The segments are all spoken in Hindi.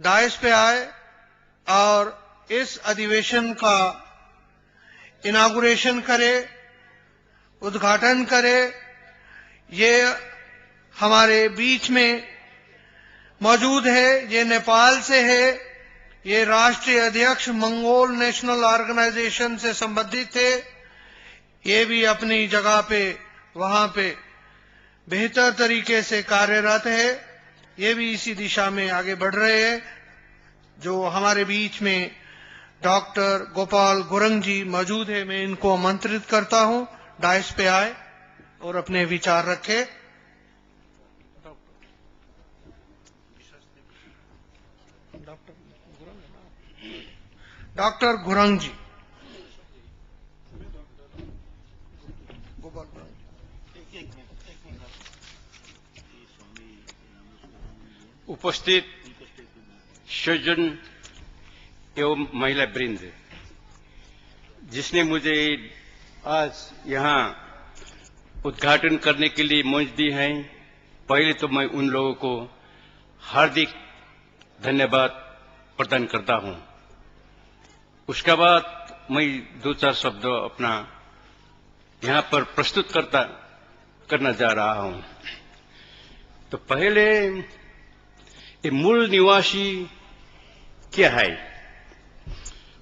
दायस पे आए और इस अधिवेशन का इनागुरेशन करे, उद्घाटन करे। ये हमारे बीच में मौजूद है, ये नेपाल से है, ये राष्ट्रीय अध्यक्ष मंगोल नेशनल ऑर्गेनाइजेशन से संबंधित थे। ये भी अपनी जगह पे वहां पे बेहतर तरीके से कार्यरत है, ये भी इसी दिशा में आगे बढ़ रहे हैं। जो हमारे बीच में डॉक्टर गोपाल गुरंग जी मौजूद है, मैं इनको आमंत्रित करता हूं डायस पे आए और अपने विचार रखे। डॉक्टर गुरंग जी। उपस्थित सज्जन एवं महिला वृंद, जिसने मुझे आज यहाँ उद्घाटन करने के लिए मंच दी है, पहले तो मैं उन लोगों को हार्दिक धन्यवाद प्रदान करता हूँ। उसके बाद मैं दो चार शब्द अपना यहाँ पर प्रस्तुत करना जा रहा हूँ। तो पहले ये मूल निवासी क्या है,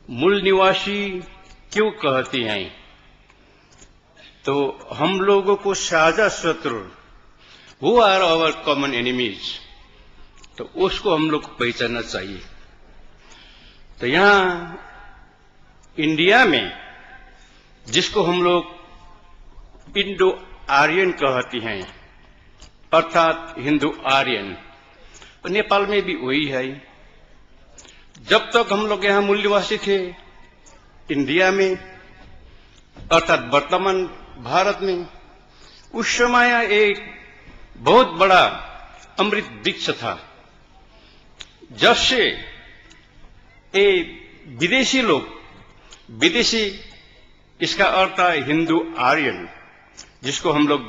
मूल निवासी क्यों कहती हैं? तो हम लोगों को साझा शत्रु, वो आर आवर कॉमन एनिमीज, तो उसको हम लोग को पहचानना चाहिए। तो यहाँ इंडिया में जिसको हम लोग इंडो आर्यन कहती हैं, अर्थात हिंदू आर्यन, तो नेपाल में भी वही है। जब तक हम लोग यहाँ मूल निवासी थे इंडिया में, अर्थात वर्तमान भारत में, उस समय एक बहुत बड़ा अमृत वृक्ष था। जब से ये विदेशी लोग, विदेशी इसका अर्थ है हिंदू आर्यन, जिसको हम लोग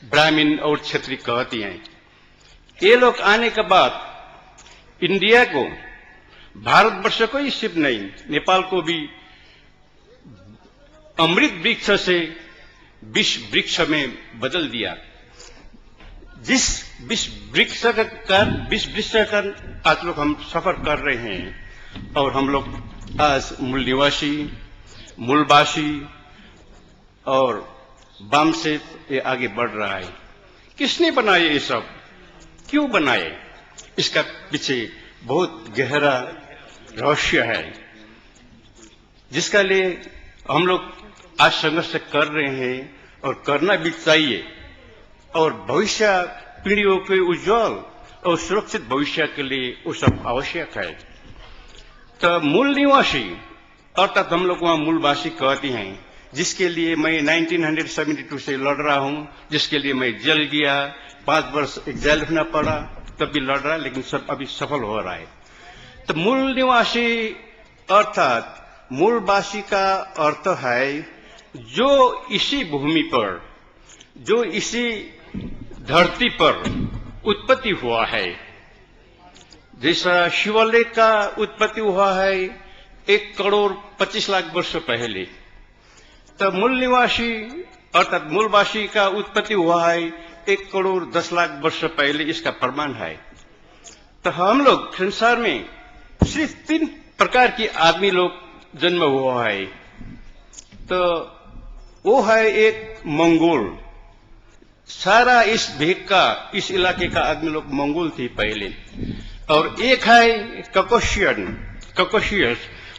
ब्राह्मण और क्षत्रिय कहते हैं, ये लोग आने के बाद इंडिया को, भारतवर्ष को ही सिर्फ नहीं, नेपाल को भी अमृत वृक्ष से विष वृक्ष में बदल दिया। जिस विष वृक्ष का आज लोग हम सफर कर रहे हैं, और हम लोग आज मूल निवासी, मूलवासी और वाम से ये आगे बढ़ रहा है। किसने बनाए ये सब, क्यों बनाए? इसका पीछे बहुत गहरा रहस्य है, जिसका लिए हम लोग आज संघर्ष कर रहे हैं और करना भी चाहिए, और भविष्य पीढ़ियों के उज्जवल और सुरक्षित भविष्य के लिए वो सब आवश्यक है। तो मूल निवासी अर्थात हम लोग वहां मूलवासी कहते हैं, जिसके लिए मैं 1972 से लड़ रहा हूं, जिसके लिए मैं जेल गया, 5 वर्ष एक जेल रहना पड़ा, तब भी लड़ रहा, लेकिन सब अभी सफल हो रहा है। तो मूल निवासी अर्थात मूलवासी का अर्थ है जो इसी भूमि पर, जो इसी धरती पर उत्पत्ति हुआ है। जैसा शिवलिंग का उत्पत्ति हुआ है 1,25,00,000 वर्ष पहले, तो मूल निवासी अर्थात मूलवासी का उत्पत्ति हुआ है 1,10,00,000 वर्ष पहले, इसका प्रमाण है। तो हम लोग संसार में सिर्फ 3 प्रकार के आदमी लोग जन्म हुआ है। तो वो है एक मंगोल, सारा इस भेग का, इस इलाके का आदमी लोग मंगोल थे पहले, और एक है ककोशियस,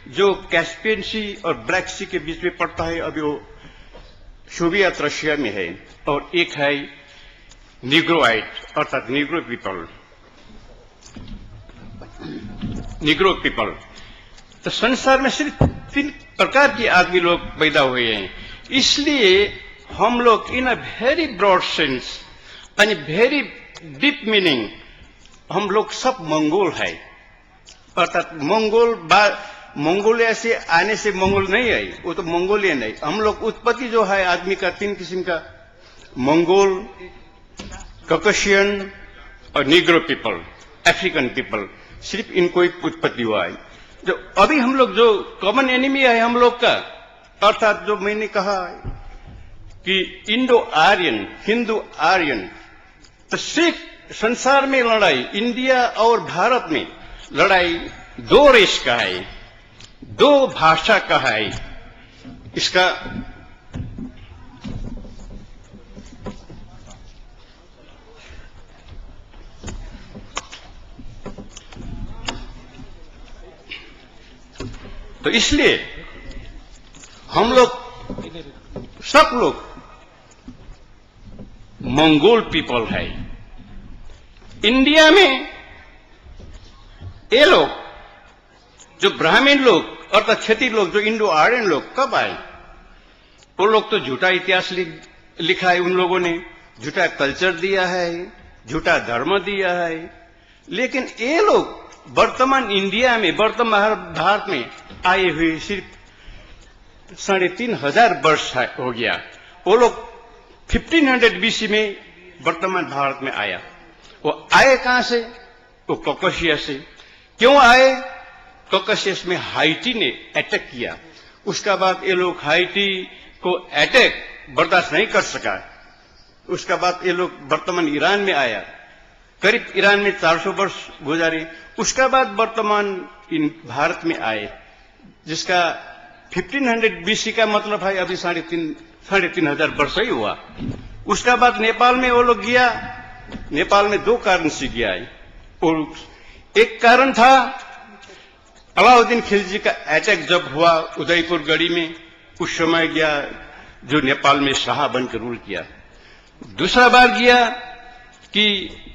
जो कैस्पियन सी और ब्लैक सी के बीच में पड़ता है, अभी वो सोवियत रशिया में है, और एक है निग्रोइट अर्थात निग्रो पीपल। तो संसार में सिर्फ 3 प्रकार के आदमी लोग पैदा हुए हैं, इसलिए हम लोग in a very broad sense and very deep meaning हम लोग सब मंगोल है। अर्थात मंगोलिया से आने से मंगोल नहीं आई, वो तो मंगोलियन है। हम लोग उत्पत्ति जो है आदमी का 3 किस्म का, मंगोल, कॉकेशियन और निग्रो पीपल, अफ्रीकन पीपल। सिर्फ इनको ही उत्पत्ति हुआ है। जो अभी हम लोग जो कॉमन एनिमी है हम लोग का, अर्थात जो मैंने कहा कि इंडो आर्यन, हिंदू आर्यन, तो सिर्फ संसार में लड़ाई, इंडिया और भारत में लड़ाई दो रेस का है, दो भाषा का है। इसका तो इसलिए हम लोग सब लोग मंगोल पीपल है। इंडिया में ये लोग जो ब्राह्मण लोग अर्थात क्षत्रिय लोग, जो इंडो आर्यन लोग कब आए? वो लोग तो झूठा इतिहास लिखा है, उन लोगों ने झूठा कल्चर दिया है, झूठा धर्म दिया है। लेकिन ये लोग वर्तमान इंडिया में, वर्तमान भारत में आए हुए सिर्फ 3,500 वर्ष हो गया। वो लोग 1500 बीसी में वर्तमान भारत में आया। वो आए कहां से? वो कॉकेशिया से। क्यों आए? कॉकेशियस में हाइटी ने अटैक किया। उसका बाद ये लोग हाइटी को अटैक बर्दाश्त नहीं कर सका। उसका बाद ये लोग वर्तमान ईरान में आया, करीब ईरान में 400 वर्ष गुजारे। उसका बाद वर्तमान भारत में आए, जिसका 1500 बीसी का मतलब है अभी 3,500 वर्ष ही हुआ। उसका बाद नेपाल में वो लोग गया। नेपाल में दो कारण से गया है। और एक कारण था अलाउद्दीन खिलजी का अटैक जब हुआ उदयपुर गढ़ी में, उस समय गया जो नेपाल में शाह बनकर रूल किया। दूसरा बार गया कि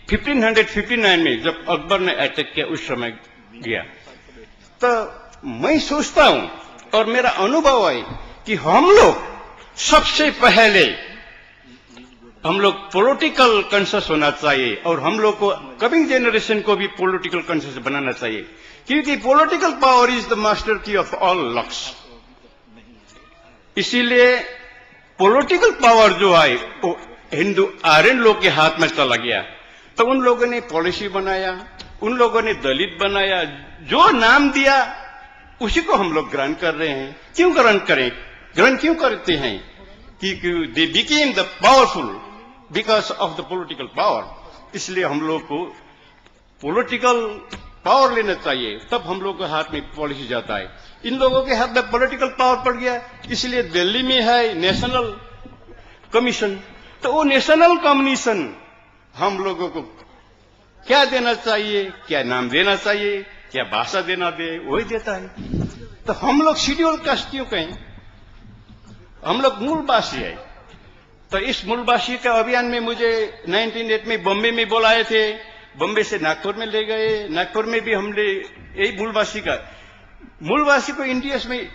1559 में जब अकबर ने अटैक किया, उस समय गया। तो मैं सोचता हूं और मेरा अनुभव है कि हम लोग सबसे पहले हम लोग पॉलिटिकल कॉन्शियस होना चाहिए और हम लोग को कमिंग जनरेशन को भी पॉलिटिकल कॉन्शियस बनाना चाहिए, क्योंकि political power is the master की ऑफ ऑल लक्स। इसीलिए पॉलिटिकल पावर जो है वो हिंदू आर्यन लोग के हाथ में चला गया। तो उन लोगों ने पॉलिसी बनाया, उन लोगों ने दलित बनाया, जो नाम दिया उसी को हम लोग ग्रहण कर रहे हैं। क्यों ग्रहण करें? ग्रहण क्यों करते हैं? कि they became the powerful because of the political power. इसलिए हम लोग को पॉलिटिकल पावर लेना चाहिए, तब हम लोग के हाथ में पॉलिसी जाता है। इन लोगों के हाथ में पॉलिटिकल पावर पड़ गया, इसलिए दिल्ली में है नेशनल कमीशन। तो वो नेशनल कमीशन हम लोगों को क्या देना चाहिए, क्या नाम देना चाहिए, क्या भाषा देना दे, वही देता है। तो हम लोग शेड्यूल कास्ट क्यों कहें? हम लोग मूलवासी है। तो इस मूलवासी का अभियान में मुझे 1908 में बॉम्बे में बुलाए थे, बॉम्बे से नागपुर में ले गए। नागपुर में भी हमने यही मूलवासी को इंडिया में